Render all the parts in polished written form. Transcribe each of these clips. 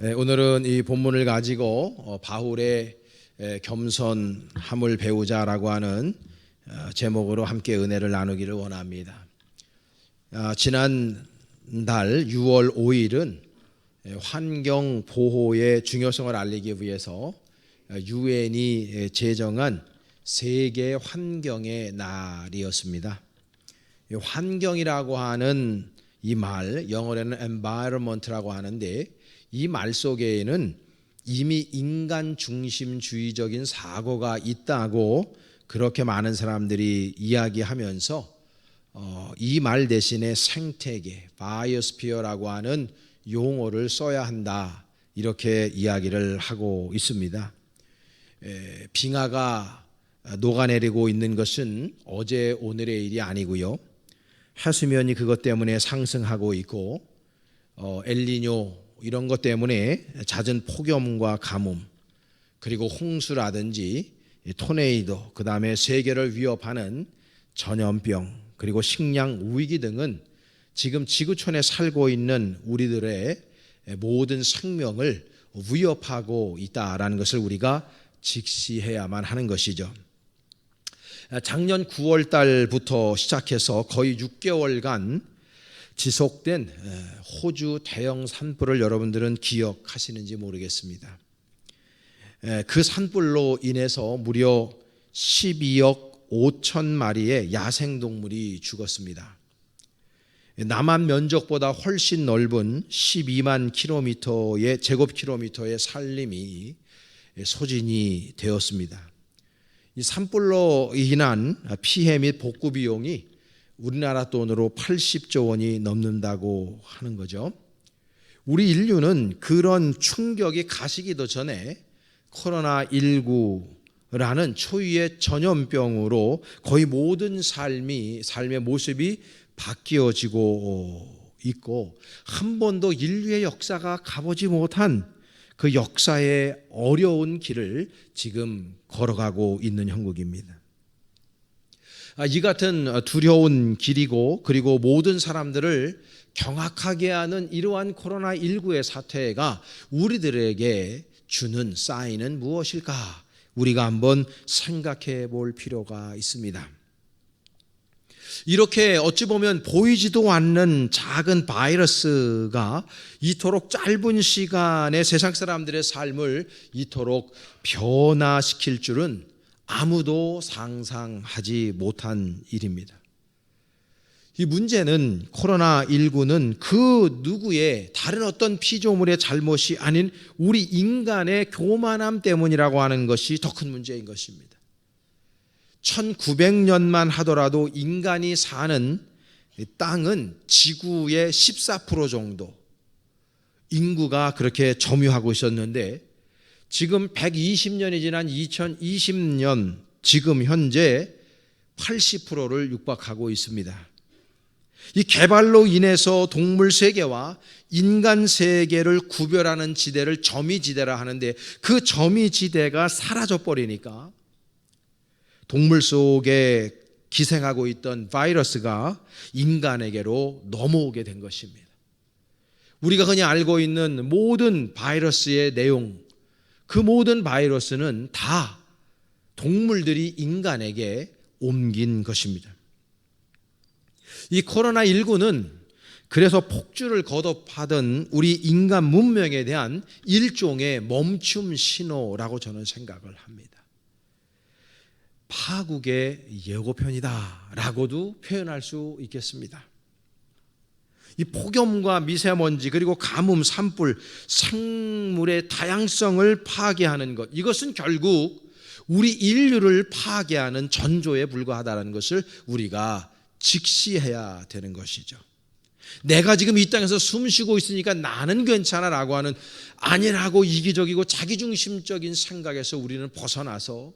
오늘은 이 본문을 가지고 바울의 겸손함을 배우자라고 하는 제목으로 함께 은혜를 나누기를 원합니다. 지난달 6월 5일은 환경 보호의 중요성을 알리기 위해서 유엔이 제정한 세계 환경의 날이었습니다. 환경이라고 하는 이 말, 영어로는 environment라고 하는데, 이 말 속에는 이미 인간 중심주의적인 사고가 있다고 그렇게 많은 사람들이 이야기하면서 이 말 대신에 생태계, 바이오스피어라고 하는 용어를 써야 한다, 이렇게 이야기를 하고 있습니다. 빙하가 녹아내리고 있는 것은 어제 오늘의 일이 아니고요. 해수면이 그것 때문에 상승하고 있고, 엘니뇨 이런 것 때문에 잦은 폭염과 가뭄, 그리고 홍수라든지 토네이도, 그 다음에 세계를 위협하는 전염병, 그리고 식량 위기 등은 지금 지구촌에 살고 있는 우리들의 모든 생명을 위협하고 있다라는 것을 우리가 직시해야만 하는 것이죠. 작년 9월 달부터 시작해서 거의 6개월간 지속된 호주 대형 산불을 여러분들은 기억하시는지 모르겠습니다. 그 산불로 인해서 무려 12억 5천 마리의 야생동물이 죽었습니다. 남한 면적보다 훨씬 넓은 12만 킬로미터의 제곱킬로미터의 산림이 소진이 되었습니다. 이 산불로 인한 피해 및 복구 비용이 우리나라 돈으로 80조 원이 넘는다고 하는 거죠. 우리 인류는 그런 충격이 가시기도 전에 코로나19라는 초유의 전염병으로 거의 모든 삶의 모습이 바뀌어지고 있고, 한 번도 인류의 역사가 가보지 못한 그 역사의 어려운 길을 지금 걸어가고 있는 형국입니다. 이 같은 두려운 길이고, 그리고 모든 사람들을 경악하게 하는 이러한 코로나19의 사태가 우리들에게 주는 사인은 무엇일까? 우리가 한번 생각해 볼 필요가 있습니다. 이렇게 어찌 보면 보이지도 않는 작은 바이러스가 이토록 짧은 시간에 세상 사람들의 삶을 이토록 변화시킬 줄은 아무도 상상하지 못한 일입니다. 이 문제는 코로나19는 그 누구의 다른 어떤 피조물의 잘못이 아닌 우리 인간의 교만함 때문이라고 하는 것이 더 큰 문제인 것입니다. 1900년만 하더라도 인간이 사는 땅은 지구의 14% 정도 인구가 그렇게 점유하고 있었는데, 지금 120년이 지난 2020년 지금 현재 80%를 육박하고 있습니다. 이 개발로 인해서 동물 세계와 인간 세계를 구별하는 지대를 점이지대라 하는데, 그 점이지대가 사라져버리니까 동물 속에 기생하고 있던 바이러스가 인간에게로 넘어오게 된 것입니다. 우리가 그냥 알고 있는 모든 바이러스의 내용, 그 모든 바이러스는 다 동물들이 인간에게 옮긴 것입니다. 이 코로나19는 그래서 폭주를 거듭하던 우리 인간 문명에 대한 일종의 멈춤 신호라고 저는 생각을 합니다. 파국의 예고편이다 라고도 표현할 수 있겠습니다. 이 폭염과 미세먼지, 그리고 가뭄, 산불, 생물의 다양성을 파괴하는 것, 이것은 결국 우리 인류를 파괴하는 전조에 불과하다는 것을 우리가 직시해야 되는 것이죠. 내가 지금 이 땅에서 숨 쉬고 있으니까 나는 괜찮아 라고 하는 안일하고 이기적이고 자기중심적인 생각에서 우리는 벗어나서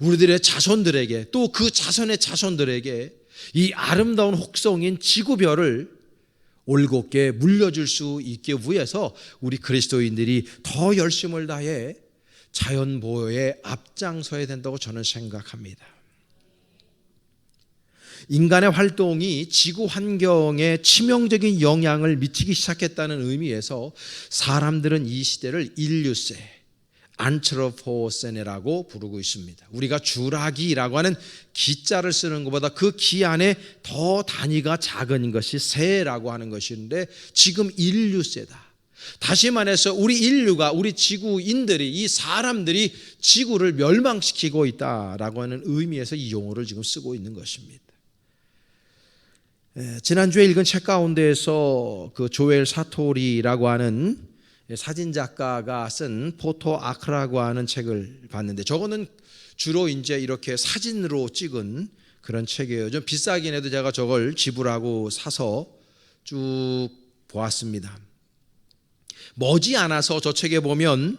우리들의 자손들에게, 또 그 자손의 자손들에게 이 아름다운 혹성인 지구별을 올곧게 물려줄 수 있기 위해서 우리 그리스도인들이 더 열심을 다해 자연보호에 앞장서야 된다고 저는 생각합니다. 인간의 활동이 지구 환경에 치명적인 영향을 미치기 시작했다는 의미에서 사람들은 이 시대를 인류세, 안트로포세네라고 부르고 있습니다. 우리가 주라기라고 하는 기자를 쓰는 것보다 그 기 안에 더 단위가 작은 것이 세라고 하는 것인데 지금 인류세다. 다시 말해서 우리 인류가, 우리 지구인들이, 이 사람들이 지구를 멸망시키고 있다라고 하는 의미에서 이 용어를 지금 쓰고 있는 것입니다. 지난주에 읽은 책 가운데에서 그 조엘 사토리라고 하는 사진작가가 쓴 포토 아크라고 하는 책을 봤는데, 저거는 주로 이제 이렇게 사진으로 찍은 그런 책이에요. 좀 비싸긴 해도 제가 저걸 지불하고 사서 쭉 보았습니다. 머지않아서 저 책에 보면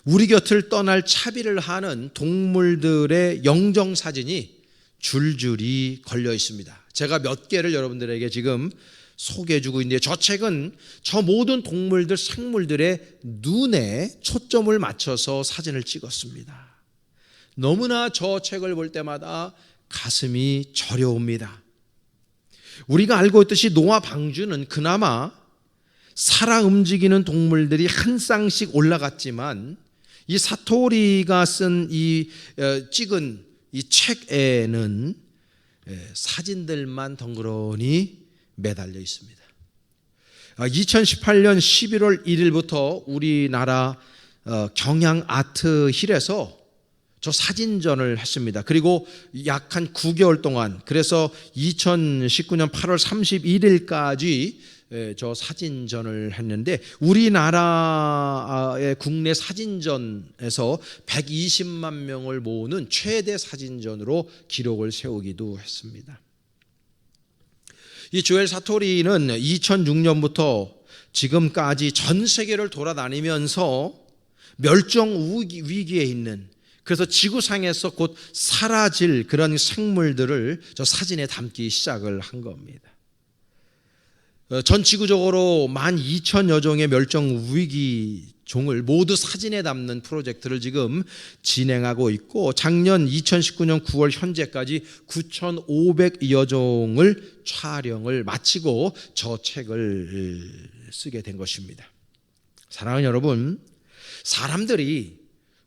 우리 곁을 떠날 차비를 하는 동물들의 영정사진이 줄줄이 걸려 있습니다. 제가 몇 개를 여러분들에게 지금 소개해주고 있는데, 저 책은 저 모든 동물들, 생물들의 눈에 초점을 맞춰서 사진을 찍었습니다. 너무나 저 책을 볼 때마다 가슴이 저려옵니다. 우리가 알고 있듯이 노아 방주는 그나마 살아 움직이는 동물들이 한 쌍씩 올라갔지만, 이 사토리가 쓴 이 찍은 이 책에는 사진들만 덩그러니 매달려 있습니다. 2018년 11월 1일부터 우리나라 경양 아트힐에서 저 사진전을 했습니다. 그리고 약 한 9개월 동안, 그래서 2019년 8월 31일까지 저 사진전을 했는데, 우리나라의 국내 사진전에서 120만 명을 모으는 최대 사진전으로 기록을 세우기도 했습니다. 이 조엘 사토리는 2006년부터 지금까지 전 세계를 돌아다니면서 멸종 위기에 있는, 그래서 지구상에서 곧 사라질 그런 생물들을 저 사진에 담기 시작을 한 겁니다. 전 지구적으로 12,000여 종의 멸종 위기 종을 모두 사진에 담는 프로젝트를 지금 진행하고 있고, 작년 2019년 9월 현재까지 9,500여 종을 촬영을 마치고 저 책을 쓰게 된 것입니다. 사랑하는 여러분, 사람들이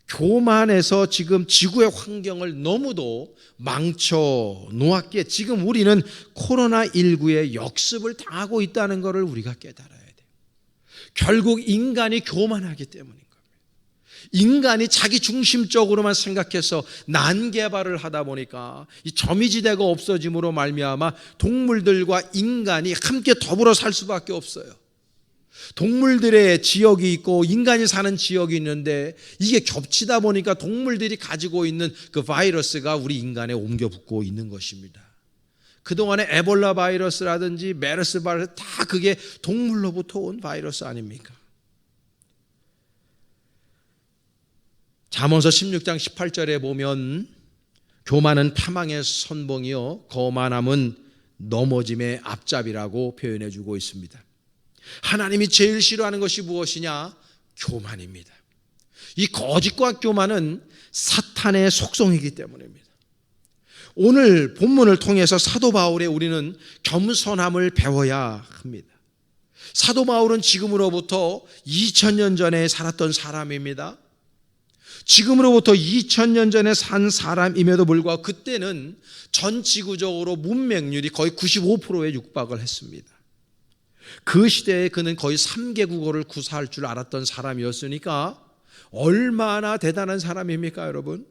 교만해서 지금 지구의 환경을 너무도 망쳐 놓았기에 지금 우리는 코로나19의 역습을 당하고 있다는 것을 우리가 깨달아야 돼요. 결국 인간이 교만하기 때문인 겁니다. 인간이 자기 중심적으로만 생각해서 난개발을 하다 보니까 이 점이지대가 없어짐으로 말미암아 동물들과 인간이 함께 더불어 살 수밖에 없어요. 동물들의 지역이 있고 인간이 사는 지역이 있는데, 이게 겹치다 보니까 동물들이 가지고 있는 그 바이러스가 우리 인간에 옮겨 붙고 있는 것입니다. 그동안에 에볼라 바이러스라든지 메르스 바이러스, 다 그게 동물로부터 온 바이러스 아닙니까? 잠언서 16장 18절에 보면 교만은 패망의 선봉이요 거만함은 넘어짐의 앞잡이라고 표현해 주고 있습니다. 하나님이 제일 싫어하는 것이 무엇이냐? 교만입니다. 이 거짓과 교만은 사탄의 속성이기 때문입니다. 오늘 본문을 통해서 사도 바울의 우리는 겸손함을 배워야 합니다. 사도 바울은 지금으로부터 2000년 전에 살았던 사람입니다. 지금으로부터 2000년 전에 산 사람임에도 불구하고 그때는 전 지구적으로 문맹률이 거의 95%에 육박을 했습니다. 그 시대에 그는 거의 3개 국어를 구사할 줄 알았던 사람이었으니까 얼마나 대단한 사람입니까, 여러분?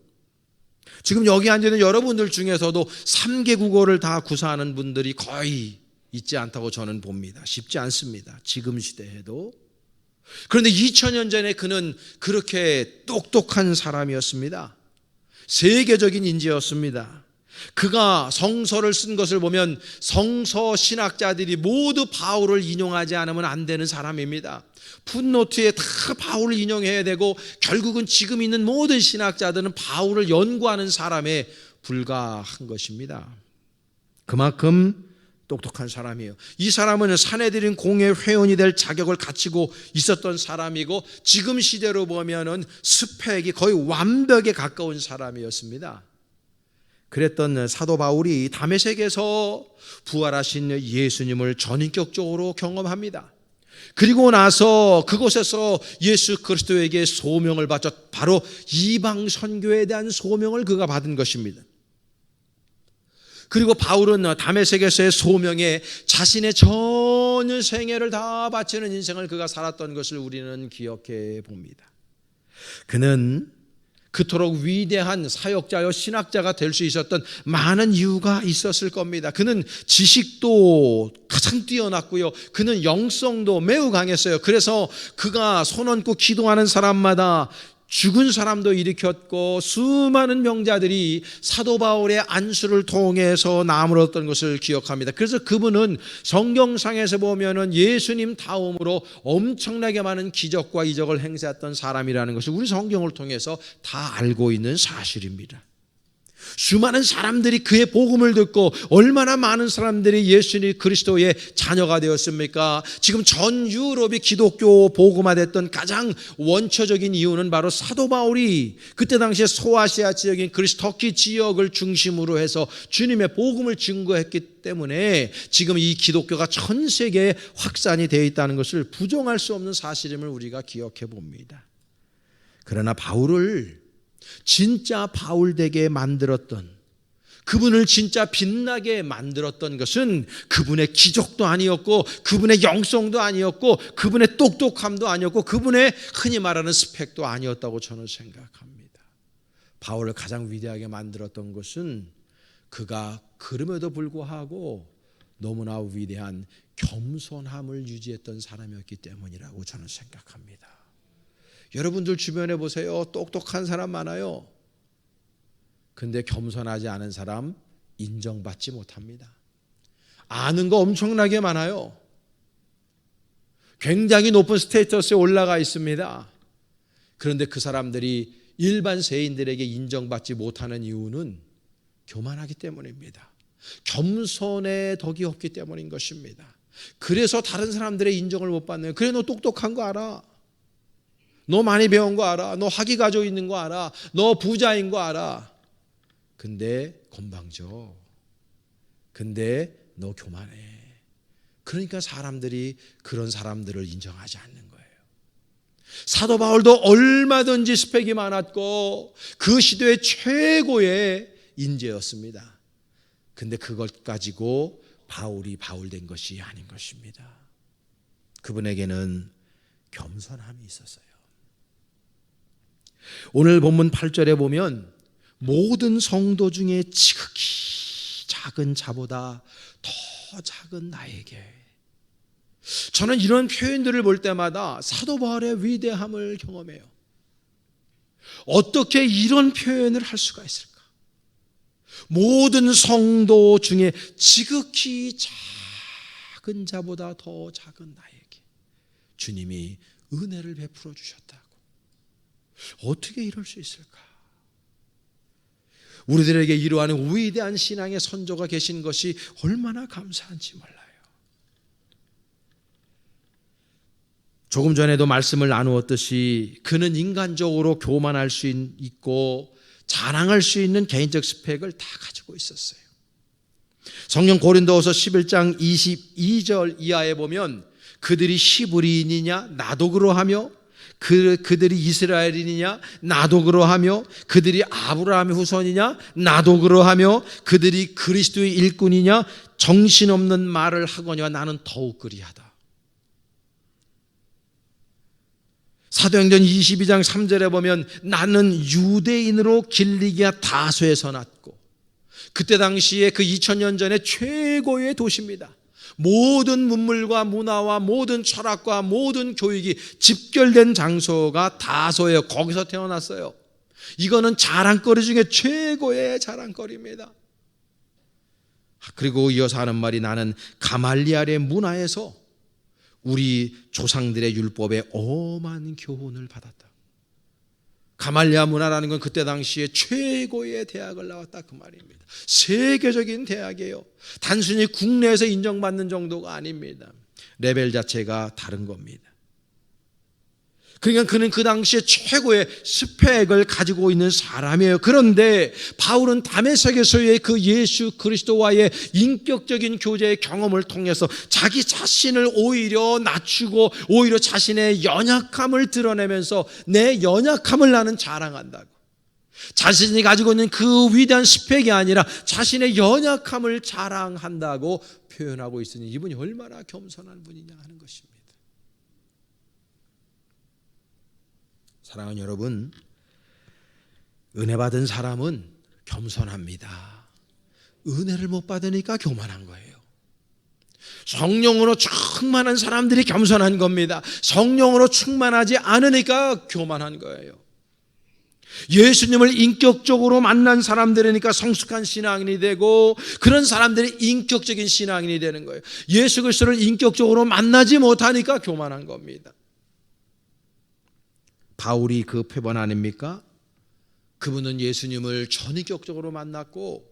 지금 여기 앉아있는 여러분들 중에서도 3개 국어를 다 구사하는 분들이 거의 있지 않다고 저는 봅니다. 쉽지 않습니다, 지금 시대에도. 그런데 2000년 전에 그는 그렇게 똑똑한 사람이었습니다. 세계적인 인재였습니다. 그가 성서를 쓴 것을 보면 성서 신학자들이 모두 바울을 인용하지 않으면 안 되는 사람입니다. 풋노트에 다 바울을 인용해야 되고, 결국은 지금 있는 모든 신학자들은 바울을 연구하는 사람에 불과한 것입니다. 그만큼 똑똑한 사람이에요. 이 사람은 산헤드린 공회 회원이 될 자격을 갖추고 있었던 사람이고, 지금 시대로 보면은 스펙이 거의 완벽에 가까운 사람이었습니다. 그랬던 사도 바울이 다메섹에서 부활하신 예수님을 전인격적으로 경험합니다. 그리고 나서 그곳에서 예수 그리스도에게 소명을 받자 바로 이방 선교에 대한 소명을 그가 받은 것입니다. 그리고 바울은 다메섹에서의 소명에 자신의 전 생애를 다 바치는 인생을 그가 살았던 것을 우리는 기억해 봅니다. 그는 그토록 위대한 사역자여 신학자가 될 수 있었던 많은 이유가 있었을 겁니다. 그는 지식도 가장 뛰어났고요. 그는 영성도 매우 강했어요. 그래서 그가 손 얹고 기도하는 사람마다 죽은 사람도 일으켰고 수많은 명자들이 사도 바울의 안수를 통해서 나음을 얻었던 것을 기억합니다. 그래서 그분은 성경상에서 보면은 예수님 다음으로 엄청나게 많은 기적과 이적을 행사했던 사람이라는 것을 우리 성경을 통해서 다 알고 있는 사실입니다. 수많은 사람들이 그의 복음을 듣고 얼마나 많은 사람들이 예수님 그리스도의 자녀가 되었습니까? 지금 전 유럽이 기독교 복음화됐던 가장 원초적인 이유는 바로 사도 바울이 그때 당시에 소아시아 지역인 그리스 터키 지역을 중심으로 해서 주님의 복음을 증거했기 때문에 지금 이 기독교가 전 세계에 확산이 되어 있다는 것을 부정할 수 없는 사실임을 우리가 기억해 봅니다. 그러나 바울을 진짜 바울되게 만들었던, 그분을 진짜 빛나게 만들었던 것은 그분의 기적도 아니었고 그분의 영성도 아니었고 그분의 똑똑함도 아니었고 그분의 흔히 말하는 스펙도 아니었다고 저는 생각합니다. 바울을 가장 위대하게 만들었던 것은 그가 그럼에도 불구하고 너무나 위대한 겸손함을 유지했던 사람이었기 때문이라고 저는 생각합니다. 여러분들 주변에 보세요. 똑똑한 사람 많아요. 근데 겸손하지 않은 사람 인정받지 못합니다. 아는 거 엄청나게 많아요. 굉장히 높은 스테이터스에 올라가 있습니다. 그런데 그 사람들이 일반 세인들에게 인정받지 못하는 이유는 교만하기 때문입니다. 겸손의 덕이 없기 때문인 것입니다. 그래서 다른 사람들의 인정을 못 받는 거예요. 그래, 너 똑똑한 거 알아. 너 많이 배운 거 알아. 너 학위 가지고 있는 거 알아. 너 부자인 거 알아. 근데 건방져. 근데 너 교만해. 그러니까 사람들이 그런 사람들을 인정하지 않는 거예요. 사도 바울도 얼마든지 스펙이 많았고 그 시대의 최고의 인재였습니다. 근데 그것 가지고 바울이 바울된 것이 아닌 것입니다. 그분에게는 겸손함이 있었어요. 오늘 본문 8절에 보면 모든 성도 중에 지극히 작은 자보다 더 작은 나에게, 저는 이런 표현들을 볼 때마다 사도 바울의 위대함을 경험해요. 어떻게 이런 표현을 할 수가 있을까? 모든 성도 중에 지극히 작은 자보다 더 작은 나에게 주님이 은혜를 베풀어 주셨다고. 어떻게 이럴 수 있을까? 우리들에게 이러한 위대한 신앙의 선조가 계신 것이 얼마나 감사한지 몰라요. 조금 전에도 말씀을 나누었듯이 그는 인간적으로 교만할 수 있고 자랑할 수 있는 개인적 스펙을 다 가지고 있었어요. 성경 고린도후서 11장 22절 이하에 보면 그들이 히브리인이냐 나도 그러하며 그들이 이스라엘인이냐 나도 그러하며 그들이 아브라함의 후손이냐 나도 그러하며 그들이 그리스도의 일꾼이냐 정신없는 말을 하거니와 나는 더욱 그리하다. 사도행전 22장 3절에 보면 나는 유대인으로 길리기아 다소에서 났고, 그때 당시에 그 2000년 전에 최고의 도시입니다. 모든 문물과 문화와 모든 철학과 모든 교육이 집결된 장소가 다소예요. 거기서 태어났어요. 이거는 자랑거리 중에 최고의 자랑거리입니다. 그리고 이어서 하는 말이 나는 가말리알의 문화에서 우리 조상들의 율법에 엄한 교훈을 받았다. 가말리알 문화라는 건 그때 당시에 최고의 대학을 나왔다 그 말입니다. 세계적인 대학이에요. 단순히 국내에서 인정받는 정도가 아닙니다. 레벨 자체가 다른 겁니다. 그러니까 그는 그 당시에 최고의 스펙을 가지고 있는 사람이에요. 그런데 바울은 다메섹에서의 그 예수 그리스도와의 인격적인 교제의 경험을 통해서 자기 자신을 오히려 낮추고 오히려 자신의 연약함을 드러내면서 내 연약함을 나는 자랑한다고. 자신이 가지고 있는 그 위대한 스펙이 아니라 자신의 연약함을 자랑한다고 표현하고 있으니 이분이 얼마나 겸손한 분이냐 하는 것입니다. 사랑하는 여러분, 은혜 받은 사람은 겸손합니다. 은혜를 못 받으니까 교만한 거예요. 성령으로 충만한 사람들이 겸손한 겁니다. 성령으로 충만하지 않으니까 교만한 거예요. 예수님을 인격적으로 만난 사람들이니까 성숙한 신앙인이 되고 그런 사람들이 인격적인 신앙인이 되는 거예요. 예수 그리스도를 인격적으로 만나지 못하니까 교만한 겁니다. 바울이 그 표본 아닙니까? 그분은 예수님을 전인격적으로 만났고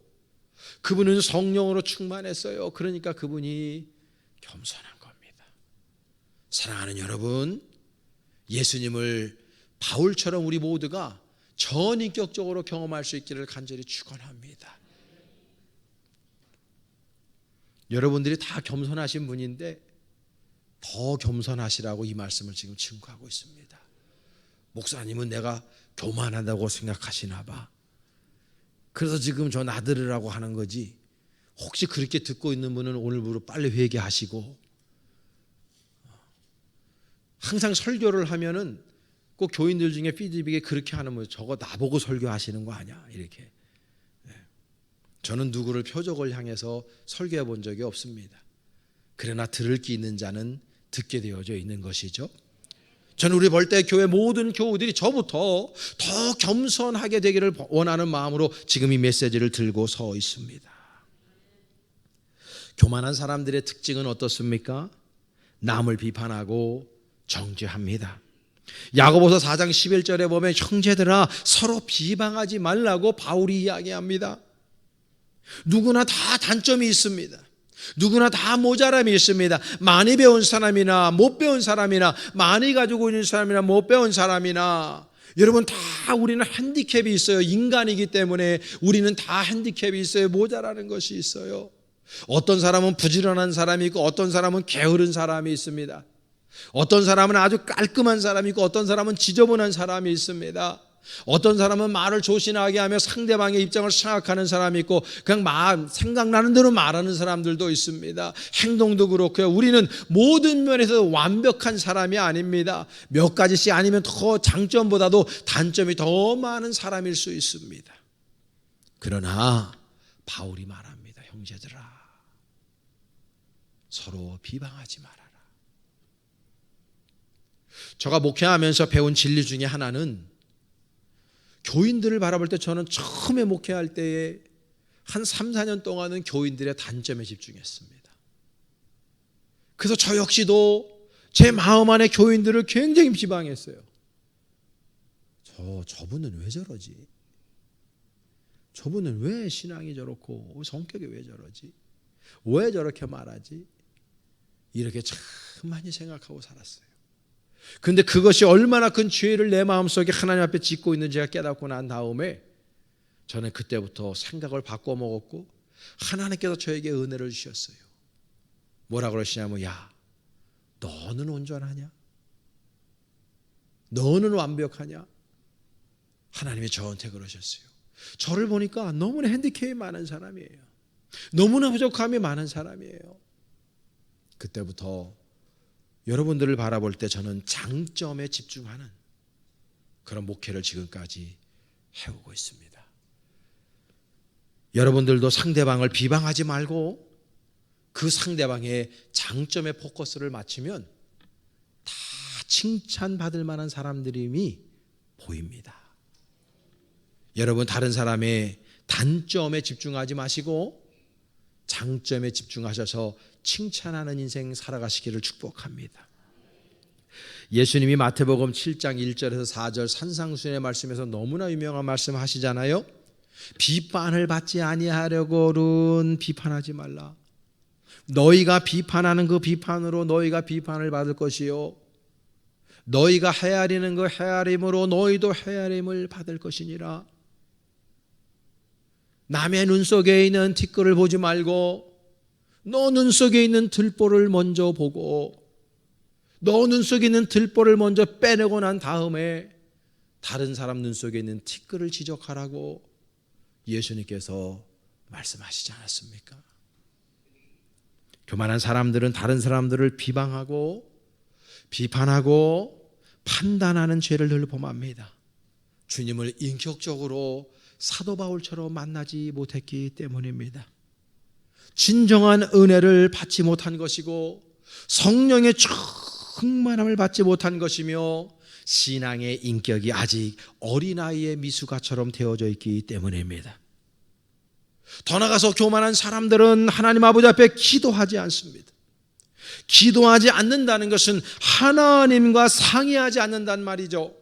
그분은 성령으로 충만했어요. 그러니까 그분이 겸손한 겁니다. 사랑하는 여러분, 예수님을 바울처럼 우리 모두가 전인격적으로 경험할 수 있기를 간절히 축원합니다. 여러분들이 다 겸손하신 분인데 더 겸손하시라고 이 말씀을 지금 증거하고 있습니다. 목사님은 내가 교만하다고 생각하시나 봐. 그래서 지금 저 나들으라고 하는 거지. 혹시 그렇게 듣고 있는 분은 오늘부로 빨리 회개하시고, 항상 설교를 하면은 꼭 교인들 중에 피드백이 그렇게 하는 거예요. 저거 나보고 설교하시는 거 아니야? 이렇게. 저는 누구를 표적을 향해서 설교해 본 적이 없습니다. 그러나 들을 게 있는 자는 듣게 되어져 있는 것이죠. 저는 우리 벌떼 교회 모든 교우들이 저부터 더 겸손하게 되기를 원하는 마음으로 지금 이 메시지를 들고 서 있습니다. 교만한 사람들의 특징은 어떻습니까? 남을 비판하고 정죄합니다. 야고보서 4장 11절에 보면 형제들아 서로 비방하지 말라고 바울이 이야기합니다. 누구나 다 단점이 있습니다. 누구나 다 모자람이 있습니다. 많이 배운 사람이나 못 배운 사람이나 많이 가지고 있는 사람이나 못 배운 사람이나 여러분 다 우리는 핸디캡이 있어요. 인간이기 때문에 우리는 다 핸디캡이 있어요. 모자라는 것이 있어요. 어떤 사람은 부지런한 사람이 있고 어떤 사람은 게으른 사람이 있습니다. 어떤 사람은 아주 깔끔한 사람이 있고 어떤 사람은 지저분한 사람이 있습니다. 어떤 사람은 말을 조신하게 하며 상대방의 입장을 생각하는 사람이 있고 그냥 생각나는 대로 말하는 사람들도 있습니다. 행동도 그렇고요. 우리는 모든 면에서 완벽한 사람이 아닙니다. 몇 가지씩 아니면 더 장점보다도 단점이 더 많은 사람일 수 있습니다. 그러나 바울이 말합니다. 형제들아 서로 비방하지 말아라. 제가 목회하면서 배운 진리 중에 하나는 교인들을 바라볼 때 저는 처음에 목회할 때에 한 3, 4년 동안은 교인들의 단점에 집중했습니다. 그래서 저 역시도 제 마음 안에 교인들을 굉장히 비방했어요. 저분은 왜 저러지? 저분은 왜 신앙이 저렇고 성격이 왜 저러지? 왜 저렇게 말하지? 이렇게 참 많이 생각하고 살았어요. 그런데 그것이 얼마나 큰 죄를 내 마음속에 하나님 앞에 짓고 있는지 제가 깨닫고 난 다음에 저는 그때부터 생각을 바꿔 먹었고 하나님께서 저에게 은혜를 주셨어요. 뭐라 그러시냐면 야 너는 온전하냐? 너는 완벽하냐? 하나님이 저한테 그러셨어요. 저를 보니까 너무나 핸디캡이 많은 사람이에요. 너무나 부족함이 많은 사람이에요. 그때부터 여러분들을 바라볼 때 저는 장점에 집중하는 그런 목회를 지금까지 해오고 있습니다. 여러분들도 상대방을 비방하지 말고 그 상대방의 장점에 포커스를 맞추면 다 칭찬받을 만한 사람들임이 보입니다. 여러분 다른 사람의 단점에 집중하지 마시고 장점에 집중하셔서 칭찬하는 인생 살아가시기를 축복합니다. 예수님이 마태복음 7장 1절에서 4절 산상수훈의 말씀에서 너무나 유명한 말씀 하시잖아요. 비판을 받지 아니하려고는 비판하지 말라. 너희가 비판하는 그 비판으로 너희가 비판을 받을 것이요 너희가 헤아리는 그 헤아림으로 너희도 헤아림을 받을 것이니라. 남의 눈 속에 있는 티끌을 보지 말고 너 눈 속에 있는 들보를 먼저 보고 너 눈 속에 있는 들보를 먼저 빼내고 난 다음에 다른 사람 눈 속에 있는 티끌을 지적하라고 예수님께서 말씀하시지 않았습니까? 교만한 사람들은 다른 사람들을 비방하고 비판하고 판단하는 죄를 늘 범합니다. 주님을 인격적으로 사도 바울처럼 만나지 못했기 때문입니다. 진정한 은혜를 받지 못한 것이고 성령의 충만함을 받지 못한 것이며 신앙의 인격이 아직 어린아이의 미숙아처럼 되어져 있기 때문입니다. 더 나아가서 교만한 사람들은 하나님 아버지 앞에 기도하지 않습니다. 기도하지 않는다는 것은 하나님과 상의하지 않는단 말이죠.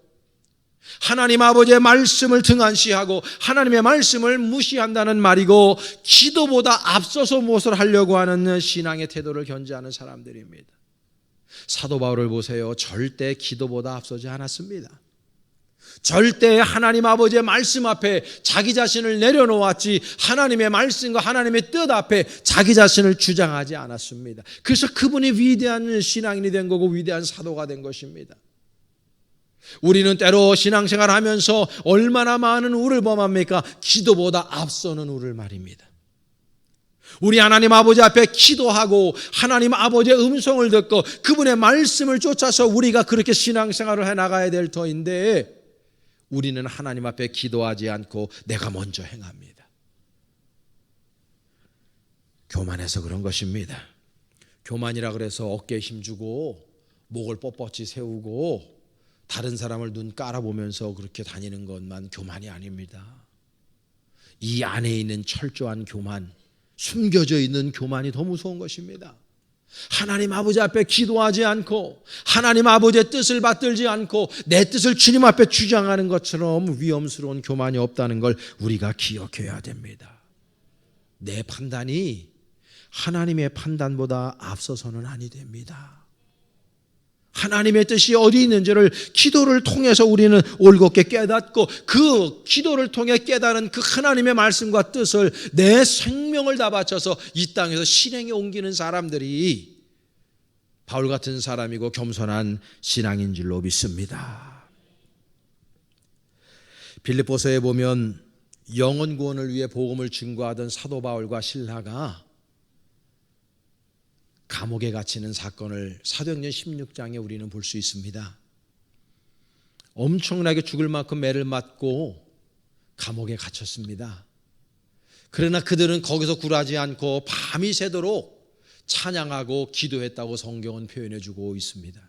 하나님 아버지의 말씀을 등한시하고 하나님의 말씀을 무시한다는 말이고, 기도보다 앞서서 무엇을 하려고 하는 신앙의 태도를 견지하는 사람들입니다. 사도 바울을 보세요. 절대 기도보다 앞서지 않았습니다. 절대 하나님 아버지의 말씀 앞에 자기 자신을 내려놓았지 하나님의 말씀과 하나님의 뜻 앞에 자기 자신을 주장하지 않았습니다. 그래서 그분이 위대한 신앙인이 된 거고 위대한 사도가 된 것입니다. 우리는 때로 신앙생활 하면서 얼마나 많은 우를 범합니까? 기도보다 앞서는 우를 말입니다. 우리 하나님 아버지 앞에 기도하고 하나님 아버지의 음성을 듣고 그분의 말씀을 쫓아서 우리가 그렇게 신앙생활을 해나가야 될 터인데, 우리는 하나님 앞에 기도하지 않고 내가 먼저 행합니다. 교만해서 그런 것입니다. 교만이라 그래서 어깨에 힘주고 목을 뻣뻣이 세우고 다른 사람을 눈 깔아보면서 그렇게 다니는 것만 교만이 아닙니다. 이 안에 있는 철저한 교만, 숨겨져 있는 교만이 더 무서운 것입니다. 하나님 아버지 앞에 기도하지 않고 하나님 아버지의 뜻을 받들지 않고 내 뜻을 주님 앞에 주장하는 것처럼 위험스러운 교만이 없다는 걸 우리가 기억해야 됩니다. 내 판단이 하나님의 판단보다 앞서서는 아니 됩니다. 하나님의 뜻이 어디 있는지를 기도를 통해서 우리는 올곧게 깨닫고 그 기도를 통해 깨달은 그 하나님의 말씀과 뜻을 내 생명을 다 바쳐서 이 땅에서 실행에 옮기는 사람들이 바울 같은 사람이고 겸손한 신앙인 줄로 믿습니다. 빌립보서에 보면 영혼 구원을 위해 복음을 증거하던 사도 바울과 실라가 감옥에 갇히는 사건을 사도행전 16장에 우리는 볼 수 있습니다. 엄청나게 죽을 만큼 매를 맞고 감옥에 갇혔습니다. 그러나 그들은 거기서 굴하지 않고 밤이 새도록 찬양하고 기도했다고 성경은 표현해 주고 있습니다.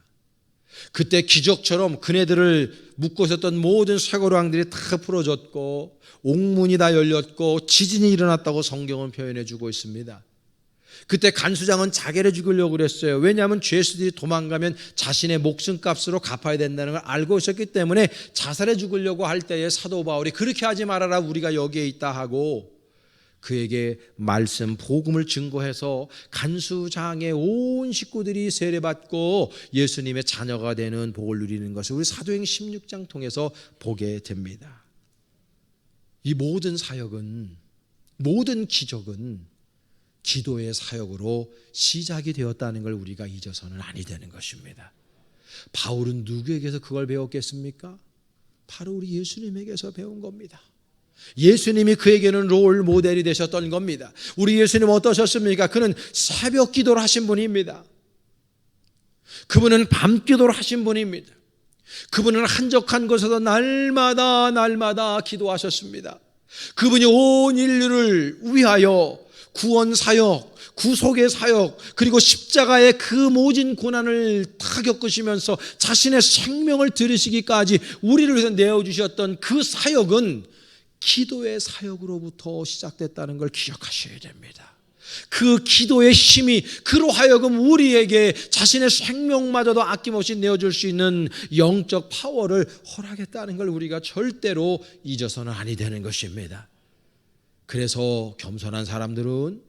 그때 기적처럼 그네들을 묶고 있었던 모든 쇠고랑들이 다 풀어졌고 옥문이 다 열렸고 지진이 일어났다고 성경은 표현해 주고 있습니다. 그때 간수장은 자기를 죽이려고 그랬어요. 왜냐하면 죄수들이 도망가면 자신의 목숨값으로 갚아야 된다는 걸 알고 있었기 때문에 자살해 죽으려고 할 때에 사도 바울이 그렇게 하지 말아라, 우리가 여기에 있다 하고 그에게 말씀 복음을 증거해서 간수장의 온 식구들이 세례받고 예수님의 자녀가 되는 복을 누리는 것을 우리 사도행 16장 통해서 보게 됩니다. 이 모든 사역은, 모든 기적은 기도의 사역으로 시작이 되었다는 걸 우리가 잊어서는 아니 되는 것입니다. 바울은 누구에게서 그걸 배웠겠습니까? 바로 우리 예수님에게서 배운 겁니다. 예수님이 그에게는 롤 모델이 되셨던 겁니다. 우리 예수님 어떠셨습니까? 그는 새벽 기도를 하신 분입니다. 그분은 밤 기도를 하신 분입니다. 그분은 한적한 곳에서 날마다 기도하셨습니다. 그분이 온 인류를 위하여 구원 사역, 구속의 사역, 그리고 십자가의 그 모진 고난을 다 겪으시면서 자신의 생명을 들으시기까지 우리를 위해서 내어주셨던 그 사역은 기도의 사역으로부터 시작됐다는 걸 기억하셔야 됩니다. 그 기도의 힘이 그로 하여금 우리에게 자신의 생명마저도 아낌없이 내어줄 수 있는 영적 파워를 허락했다는 걸 우리가 절대로 잊어서는 아니 되는 것입니다. 그래서 겸손한 사람들은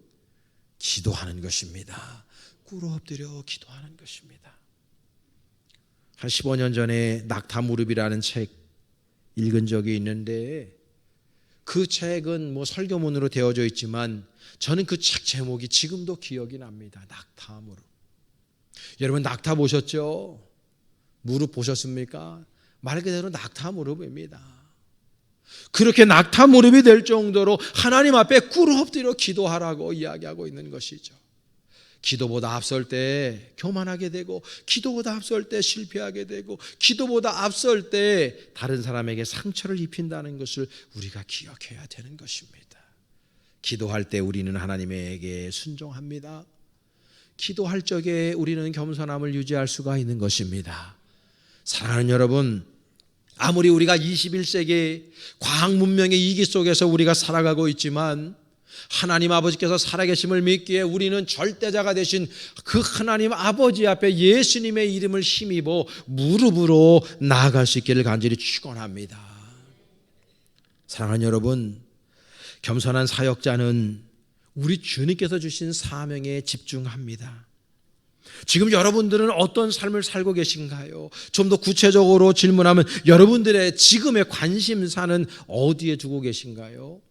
기도하는 것입니다. 꿇어 엎드려 기도하는 것입니다. 한 15년 전에 낙타무릎이라는 책 읽은 적이 있는데 그 책은 뭐 설교문으로 되어져 있지만 저는 그 책 제목이 지금도 기억이 납니다. 낙타무릎. 여러분 낙타 보셨죠? 무릎 보셨습니까? 말 그대로 낙타무릎입니다. 그렇게 낙타무릎이 될 정도로 하나님 앞에 꿇어 엎드려 기도하라고 이야기하고 있는 것이죠. 기도보다 앞설 때 교만하게 되고, 기도보다 앞설 때 실패하게 되고, 기도보다 앞설 때 다른 사람에게 상처를 입힌다는 것을 우리가 기억해야 되는 것입니다. 기도할 때 우리는 하나님에게 순종합니다. 기도할 적에 우리는 겸손함을 유지할 수가 있는 것입니다. 사랑하는 여러분, 아무리 우리가 21세기 과학 문명의 이기 속에서 우리가 살아가고 있지만 하나님 아버지께서 살아계심을 믿기에 우리는 절대자가 되신 그 하나님 아버지 앞에 예수님의 이름을 힘입어 무릎으로 나아갈 수 있기를 간절히 축원합니다. 사랑하는 여러분, 겸손한 사역자는 우리 주님께서 주신 사명에 집중합니다. 지금 여러분들은 어떤 삶을 살고 계신가요? 좀 더 구체적으로 질문하면 여러분들의 지금의 관심사는 어디에 두고 계신가요?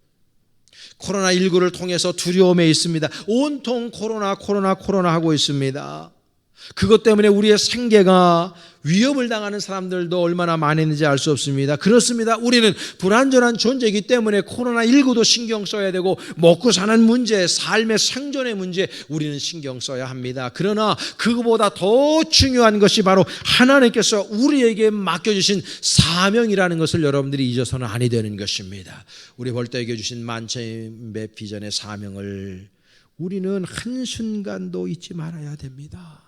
코로나19를 통해서 두려움에 있습니다. 온통 코로나 하고 있습니다. 그것 때문에 우리의 생계가 위협을 당하는 사람들도 얼마나 많은지 알 수 없습니다. 그렇습니다. 우리는 불완전한 존재이기 때문에 코로나19도 신경 써야 되고 먹고 사는 문제, 삶의 생존의 문제 우리는 신경 써야 합니다. 그러나 그거보다 더 중요한 것이 바로 하나님께서 우리에게 맡겨주신 사명이라는 것을 여러분들이 잊어서는 아니 되는 것입니다. 우리 벌떡에 주신 만천의 비전의 사명을 우리는 한순간도 잊지 말아야 됩니다.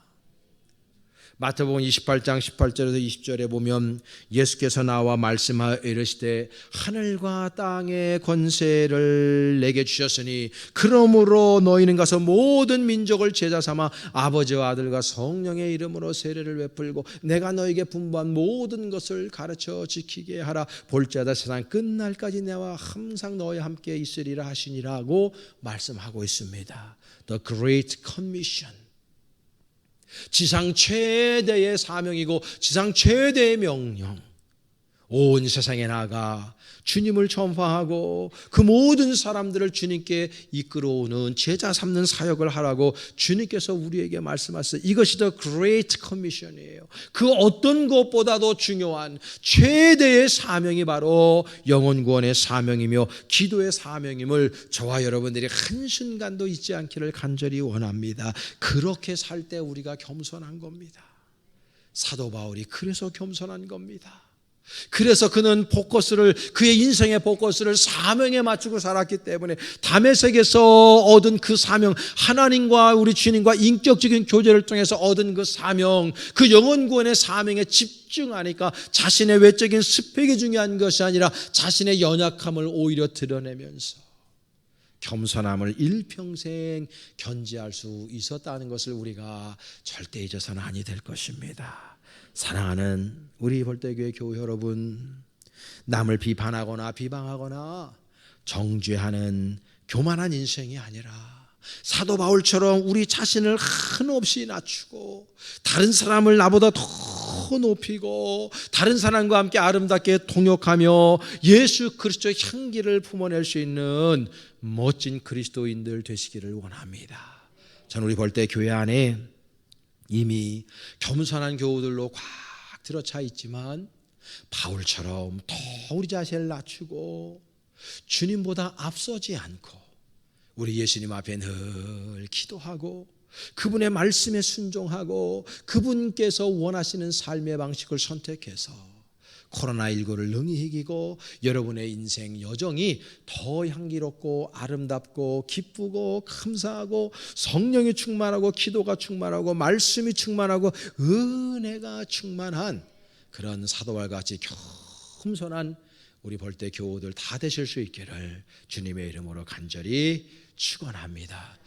마태복음 28장 18절에서 20절에 보면 예수께서 나와 말씀하여 이르시되 하늘과 땅의 권세를 내게 주셨으니 그러므로 너희는 가서 모든 민족을 제자 삼아 아버지와 아들과 성령의 이름으로 세례를 베풀고 내가 너에게 분부한 모든 것을 가르쳐 지키게 하라. 볼지어다 세상 끝날까지 내와 항상 너희와 함께 있으리라 하시니라고 말씀하고 있습니다. The Great Commission. 지상 최대의 사명이고 지상 최대의 명령. 온 세상에 나가 주님을 전파하고 그 모든 사람들을 주님께 이끌어오는 제자 삼는 사역을 하라고 주님께서 우리에게 말씀하셨어요. 이것이 The Great Commission이에요. 그 어떤 것보다도 중요한 최대의 사명이 바로 영혼 구원의 사명이며 기도의 사명임을 저와 여러분들이 한순간도 잊지 않기를 간절히 원합니다. 그렇게 살 때 우리가 겸손한 겁니다. 사도 바울이 그래서 겸손한 겁니다. 그래서 그는 그의 인생의 포커스를 사명에 맞추고 살았기 때문에 다메섹에서 얻은 그 사명, 하나님과 우리 주님과 인격적인 교제를 통해서 얻은 그 사명, 그 영혼 구원의 사명에 집중하니까 자신의 외적인 스펙이 중요한 것이 아니라 자신의 연약함을 오히려 드러내면서 겸손함을 일평생 견지할 수 있었다는 것을 우리가 절대 잊어서는 아니 될 것입니다. 사랑하는 우리 벌떼교회 교회 여러분, 남을 비판하거나 비방하거나 정죄하는 교만한 인생이 아니라 사도 바울처럼 우리 자신을 한없이 낮추고 다른 사람을 나보다 더 높이고 다른 사람과 함께 아름답게 통역하며 예수 그리스도의 향기를 품어낼 수 있는 멋진 그리스도인들 되시기를 원합니다. 저는 우리 벌떼 교회 안에 이미 겸손한 교우들로 꽉 들어차 있지만 바울처럼 더 우리 자신을 낮추고 주님보다 앞서지 않고 우리 예수님 앞에 늘 기도하고 그분의 말씀에 순종하고 그분께서 원하시는 삶의 방식을 선택해서 코로나19를 능히 이기고 여러분의 인생 여정이 더 향기롭고 아름답고 기쁘고 감사하고 성령이 충만하고 기도가 충만하고 말씀이 충만하고 은혜가 충만한 그런 사도와 같이 겸손한 우리 벌떼 교우들 다 되실 수 있기를 주님의 이름으로 간절히 축원합니다.